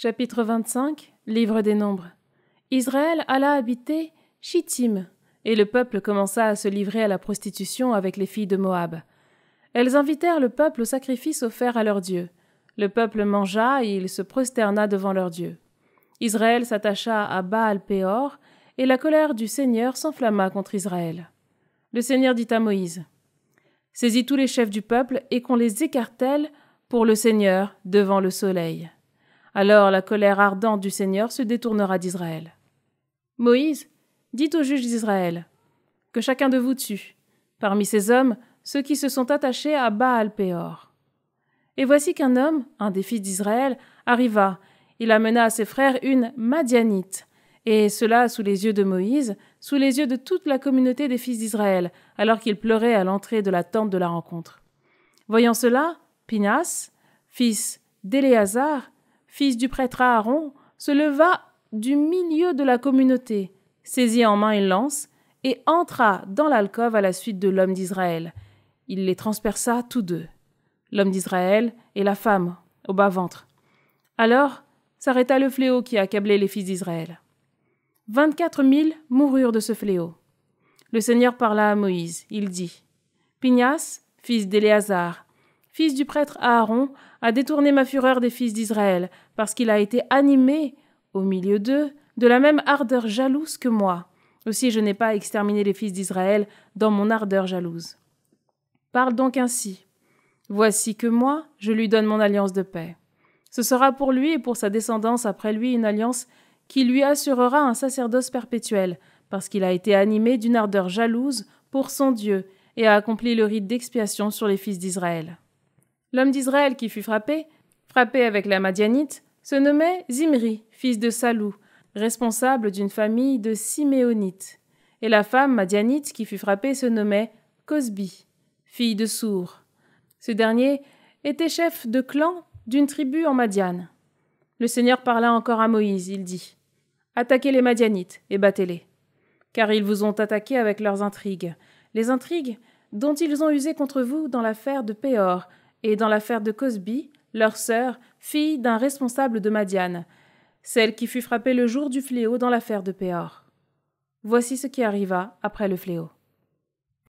Chapitre 25, Livre des Nombres. Israël alla habiter Chittim, et le peuple commença à se livrer à la prostitution avec les filles de Moab. Elles invitèrent le peuple au sacrifice offert à leur Dieu. Le peuple mangea et il se prosterna devant leur Dieu. Israël s'attacha à Baal-Péor, et la colère du Seigneur s'enflamma contre Israël. Le Seigneur dit à Moïse: « Saisis tous les chefs du peuple et qu'on les écartèle pour le Seigneur devant le soleil. » Alors la colère ardente du Seigneur se détournera d'Israël. Moïse dit aux juges d'Israël: « Que chacun de vous tue, parmi ces hommes, ceux qui se sont attachés à Baal-Péor. » Et voici qu'un homme, un des fils d'Israël, arriva. Il amena à ses frères une Madianite, et cela sous les yeux de Moïse, sous les yeux de toute la communauté des fils d'Israël, alors qu'ils pleuraient à l'entrée de la tente de la rencontre. Voyant cela, Pinas, fils d'Éléazar, fils du prêtre Aaron, se leva du milieu de la communauté, saisit en main une lance, et entra dans l'alcôve à la suite de l'homme d'Israël. Il les transperça tous deux, l'homme d'Israël et la femme, au bas-ventre. Alors s'arrêta le fléau qui accablait les fils d'Israël. 24 000 moururent de ce fléau. Le Seigneur parla à Moïse. Il dit: « Pinas, fils d'Éléazar, fils du prêtre Aaron, a détourné ma fureur des fils d'Israël, parce qu'il a été animé, au milieu d'eux, de la même ardeur jalouse que moi. Aussi je n'ai pas exterminé les fils d'Israël dans mon ardeur jalouse. Parle donc ainsi. Voici que moi, je lui donne mon alliance de paix. Ce sera pour lui et pour sa descendance après lui une alliance qui lui assurera un sacerdoce perpétuel, parce qu'il a été animé d'une ardeur jalouse pour son Dieu et a accompli le rite d'expiation sur les fils d'Israël. » L'homme d'Israël qui fut frappé avec la Madianite, se nommait Zimri, fils de Salou, responsable d'une famille de Siméonites. Et la femme Madianite qui fut frappée se nommait Cosbi, fille de Sour. Ce dernier était chef de clan d'une tribu en Madian. Le Seigneur parla encore à Moïse, il dit: « Attaquez les Madianites et battez-les, car ils vous ont attaqué avec leurs intrigues, les intrigues dont ils ont usé contre vous dans l'affaire de Péor, et dans l'affaire de Cosbi, leur sœur, fille d'un responsable de Madian, celle qui fut frappée le jour du fléau dans l'affaire de Péor. Voici ce qui arriva après le fléau.